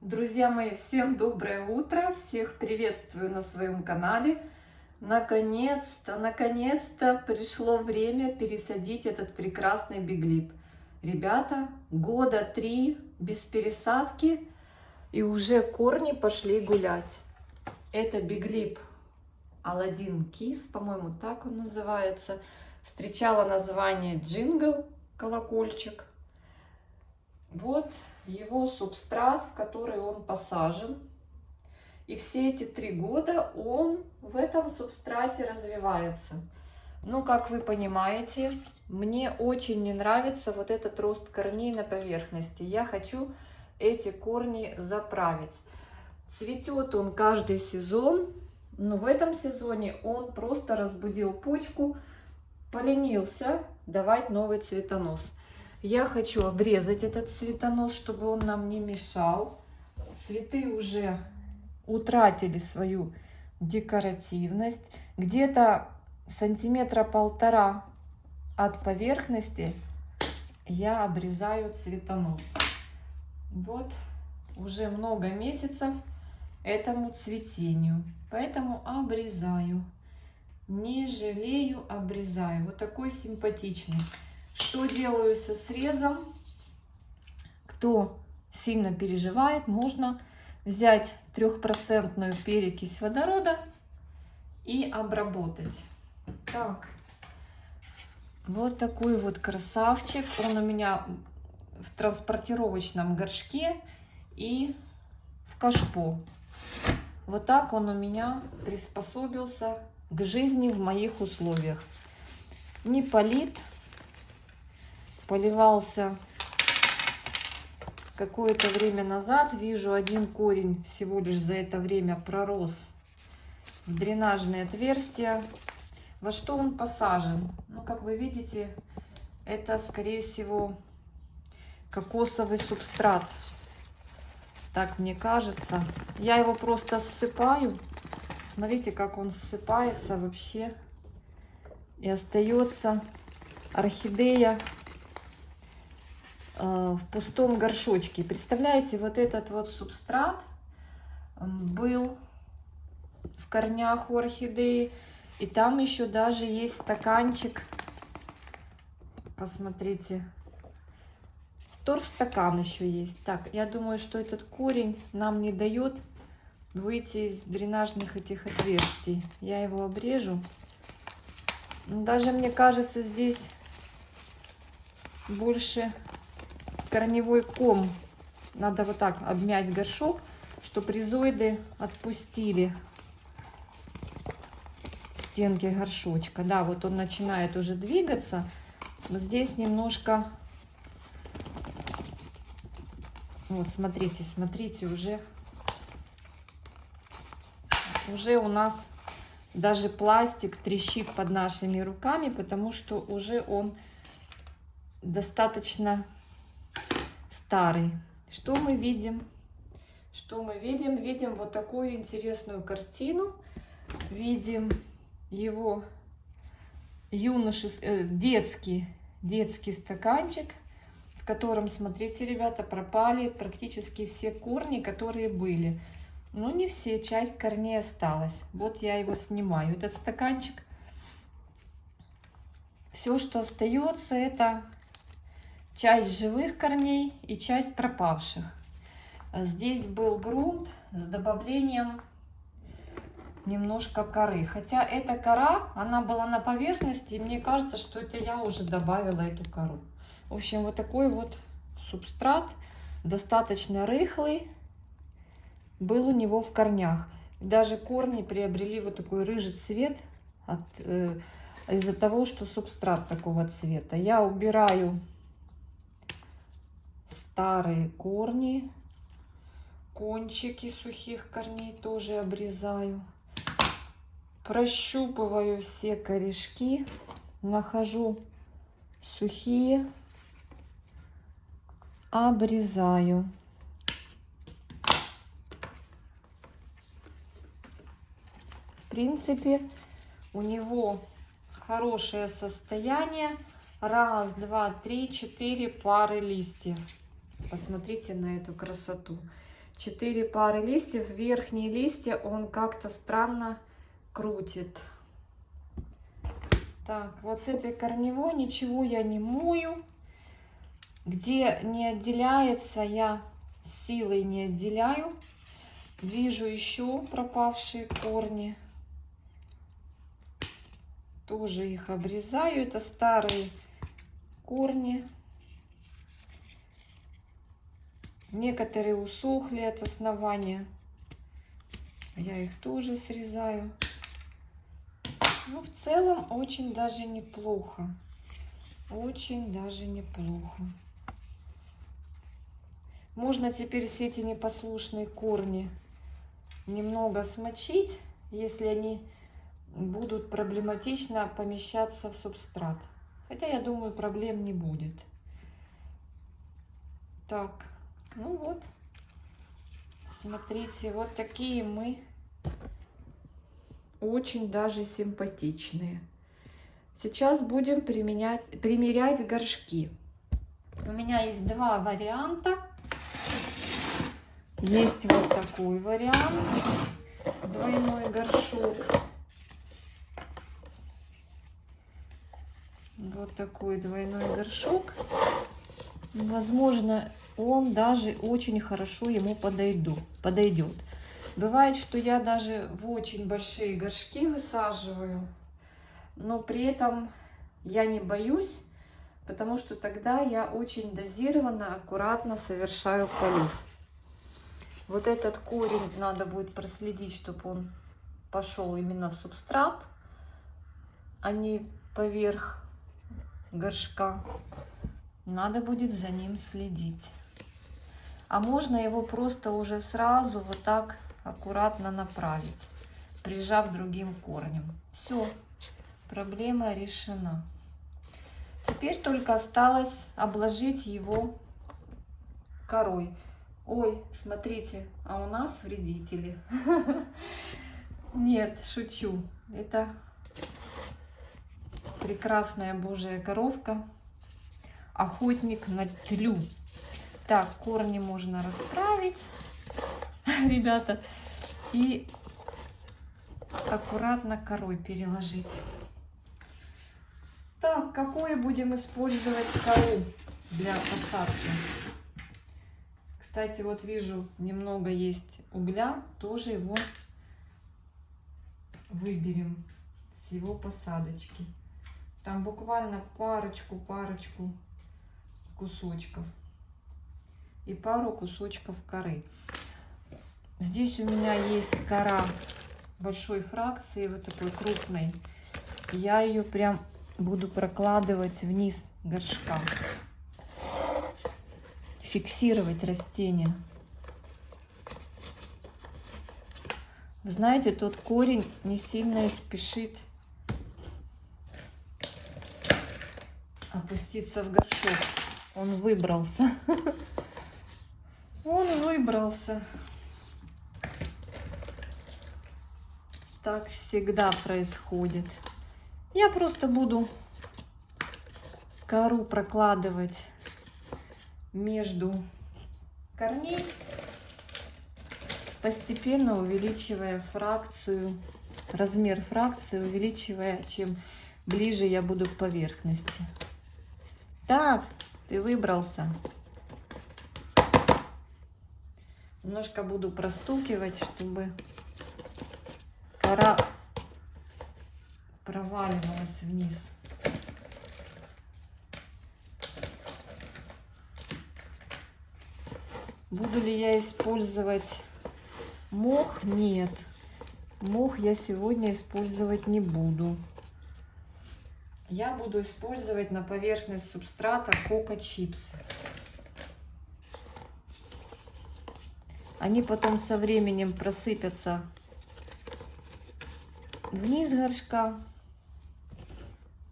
Друзья мои, всем доброе утро, всех приветствую на своем канале. Наконец-то пришло время пересадить этот прекрасный биглип. Ребята, года 3 без пересадки, и уже корни пошли гулять. Это биглип Аладдин Кис, по-моему, так он называется. Встречала название Джингл, колокольчик. Вот его субстрат, в который он посажен. И все эти 3 года он в этом субстрате развивается. Ну, как вы понимаете, мне очень не нравится вот этот рост корней на поверхности. Я хочу эти корни заправить. Цветет он каждый сезон, но в этом сезоне он просто разбудил почку, поленился давать новый цветонос. Я хочу обрезать этот цветонос, чтобы он нам не мешал. Цветы уже утратили свою декоративность. Где-то 1-1,5 сантиметра от поверхности я обрезаю цветонос. Вот уже много месяцев этому цветению, поэтому обрезаю. Не жалею, обрезаю. Вот такой симпатичный. Что делаю со срезом? Кто сильно переживает, можно взять 3% перекись водорода и обработать. Так, вот такой вот красавчик. Он у меня в транспортировочном горшке и в кашпо. Вот так он у меня приспособился к жизни в моих условиях. Не полит. Поливался какое-то время назад. Вижу, один корень всего лишь за это время пророс в дренажные отверстия. Во что он посажен? Ну, как вы видите, это, скорее всего, кокосовый субстрат. Так мне кажется. Я его просто ссыпаю. Смотрите, как он ссыпается вообще. И остается орхидея в пустом горшочке. Представляете, вот этот вот субстрат был в корнях у орхидеи, и там еще даже есть стаканчик. Посмотрите, торфстакан еще есть. Так, я думаю, что этот корень нам не дает выйти из дренажных этих отверстий. Я его обрежу. Даже мне кажется, здесь больше корневой ком. Надо вот так обмять горшок, чтобы ризоиды отпустили стенки горшочка. Да, вот он начинает уже двигаться, но здесь немножко... Вот, смотрите, уже у нас даже пластик трещит под нашими руками, потому что уже он достаточно старый. Что мы видим? Видим вот такую интересную картину. Видим его детский стаканчик, в котором, смотрите, ребята, пропали практически все корни, которые были. Но не все, часть корней осталась. Вот я его снимаю, этот стаканчик. Все, что остается, это часть живых корней и часть пропавших. Здесь был грунт с добавлением немножко коры. Хотя эта кора, она была на поверхности, и мне кажется, что это я уже добавила эту кору. В общем, вот такой вот субстрат, достаточно рыхлый, был у него в корнях. Даже корни приобрели вот такой рыжий цвет из-за того, что субстрат такого цвета. Я убираю старые корни, кончики сухих корней тоже обрезаю. Прощупываю все корешки, нахожу сухие, обрезаю. В принципе, у него хорошее состояние. 1, 2, 3, 4 пары листьев. Посмотрите на эту красоту. 4 пары листьев. Верхние листья он как-то странно крутит. Так, вот с этой корневой ничего я не мою. Где не отделяется, я силой не отделяю. Вижу еще пропавшие корни. Тоже их обрезаю. Это старые корни. Некоторые усохли от основания. Я их тоже срезаю. Ну, в целом, очень даже неплохо. Очень даже неплохо. Можно теперь все эти непослушные корни немного смочить, если они будут проблематично помещаться в субстрат. Хотя, я думаю, проблем не будет. Так, ну вот. Смотрите, вот такие мы очень даже симпатичные. Сейчас будем примерять горшки. У меня есть два варианта. Есть вот такой вариант, двойной горшок. Вот такой двойной горшок. Возможно, он даже очень хорошо ему подойдет. Бывает, что я даже в очень большие горшки высаживаю, но при этом я не боюсь, потому что тогда я очень дозированно, аккуратно совершаю полив. Вот этот корень надо будет проследить, чтобы он пошел именно в субстрат, а не поверх горшка. Надо будет за ним следить. А можно его просто уже сразу вот так аккуратно направить, прижав другим корнем. Все, проблема решена. Теперь только осталось обложить его корой. Ой, смотрите, а у нас вредители. Нет, шучу. Это прекрасная божья коровка. Охотник на тлю. Так, корни можно расправить, ребята, и аккуратно корой переложить. Так, какое будем использовать кору для посадки? Кстати, вот вижу, немного есть угля, тоже его выберем с его посадочки. Там буквально парочку кусочков и пару кусочков коры. Здесь у меня есть кора большой фракции, вот такой крупной. Я ее прям буду прокладывать вниз горшка. Фиксировать растение. Знаете, тот корень не сильно и спешит опуститься в горшок. Он выбрался. Он выбрался. Так всегда происходит. Я просто буду кору прокладывать между корней, постепенно увеличивая фракцию, размер фракции, увеличивая, чем ближе я буду к поверхности. Так, ты выбрался. Немножко буду простукивать, чтобы кора проваливалась вниз. Буду ли я использовать мох? Нет. Мох я сегодня использовать не буду. Я буду использовать на поверхность субстрата коко-чипсы. Они потом со временем просыпятся вниз горшка.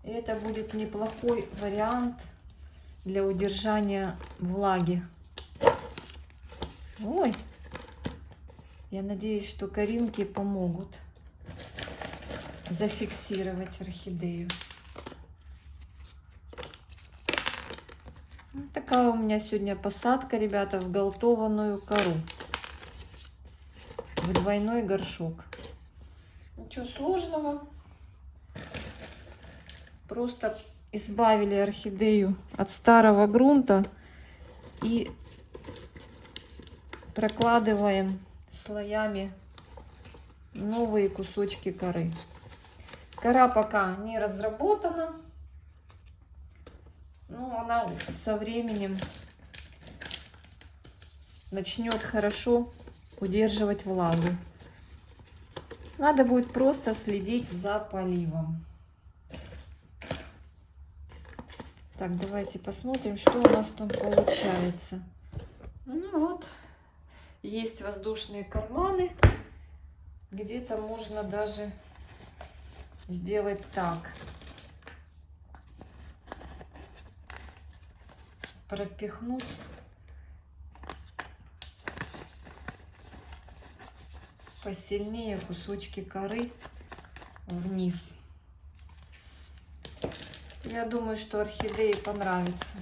И это будет неплохой вариант для удержания влаги. Ой, я надеюсь, что коринки помогут зафиксировать орхидею. Вот такая у меня сегодня посадка, ребята, в галтованную кору. в двойной горшок. Ничего сложного. Просто избавили орхидею от старого грунта и прокладываем слоями новые кусочки коры. Кора пока не разработана, но она со временем начнет хорошо удерживать влагу. Надо будет просто следить за поливом. Так, давайте посмотрим, что у нас там получается. Ну вот, есть воздушные карманы. Где-то можно даже сделать так. Пропихнуть посильнее кусочки коры вниз. Я думаю, что орхидее понравится.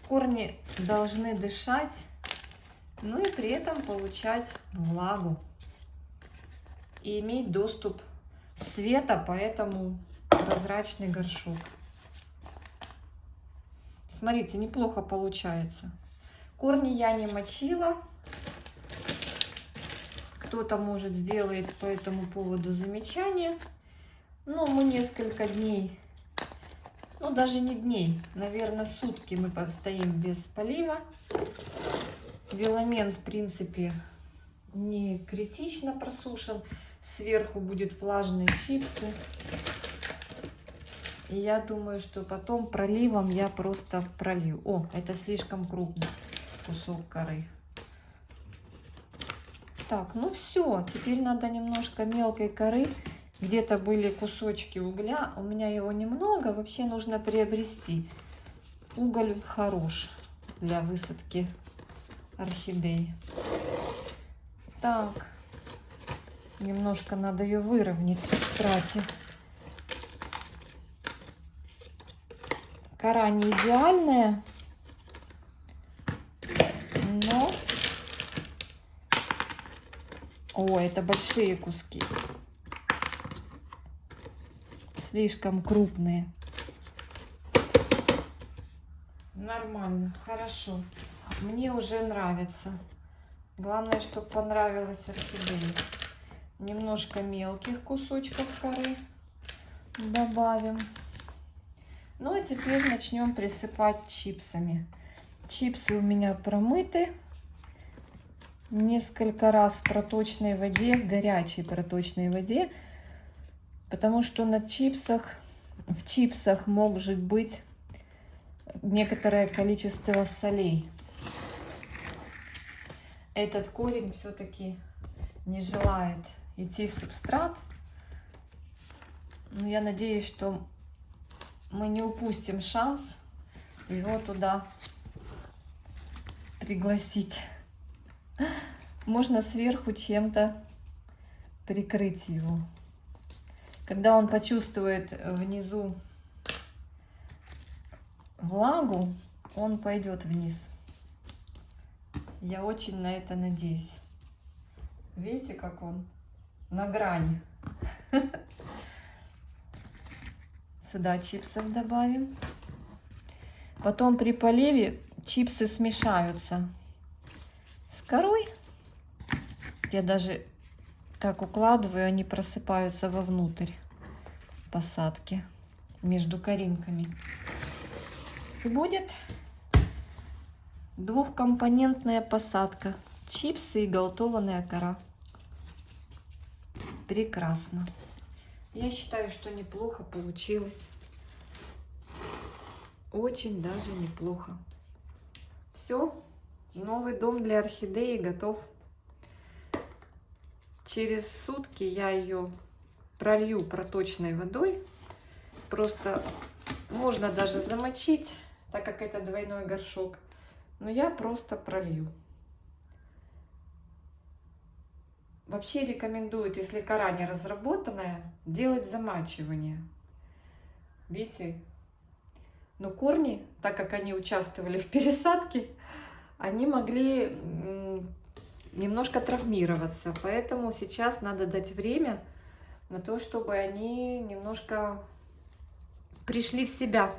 Корни должны дышать, ну и при этом получать влагу и иметь доступ света, поэтому прозрачный горшок. Смотрите, неплохо получается. Корни я не мочила. Кто-то, может, сделает по этому поводу замечание. Но мы несколько дней, ну даже не дней, наверное, сутки мы постоим без полива. Веломен, в принципе, не критично просушен. Сверху будут влажные чипсы. И я думаю, что потом проливом я просто пролью. О, это слишком крупный кусок коры. Так, ну все. Теперь надо немножко мелкой коры. Где-то были кусочки угля. У меня его немного. Вообще нужно приобрести. Уголь хорош для высадки орхидей. Так. Немножко надо ее выровнять в субстрате. Кора не идеальная, но... О, это большие куски. Слишком крупные. Нормально, хорошо. Мне уже нравится. Главное, чтобы понравилась орхидея. Немножко мелких кусочков коры добавим. Ну и теперь начнем присыпать чипсами. Чипсы у меня промыты несколько раз в проточной воде, в горячей проточной воде, потому что в чипсах может быть некоторое количество солей. Этот корень все-таки не желает идти в субстрат. Но я надеюсь, что мы не упустим шанс его туда пригласить. Можно сверху чем-то прикрыть его. Когда он почувствует внизу влагу, он пойдет вниз. Я очень на это надеюсь. Видите, как он на грани. Сюда чипсов добавим. Потом при поливе чипсы смешаются с корой. Я даже так укладываю, они просыпаются вовнутрь посадки между коринками. И будет двухкомпонентная посадка. Чипсы и галтованная кора. Прекрасно. Я считаю, что неплохо получилось. Очень даже неплохо. Все. Новый дом для орхидеи готов. Через сутки я ее пролью проточной водой. Просто можно даже замочить, так как это двойной горшок. Но я просто пролью. Вообще рекомендуют, если кора не разработанная, делать замачивание. Видите? Но корни, так как они участвовали в пересадке, они могли немножко травмироваться. Поэтому сейчас надо дать время на то, чтобы они немножко пришли в себя,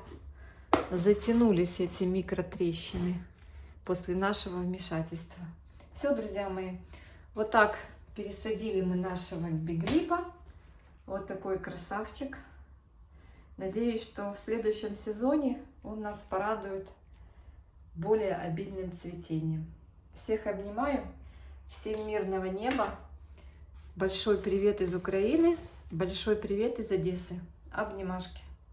затянулись эти микротрещины после нашего вмешательства. Все, друзья мои, вот так пересадили мы нашего биглипа. Вот такой красавчик. Надеюсь, что в следующем сезоне он нас порадует более обильным цветением. Всех обнимаю. Всем мирного неба. Большой привет из Украины. Большой привет из Одессы. Обнимашки.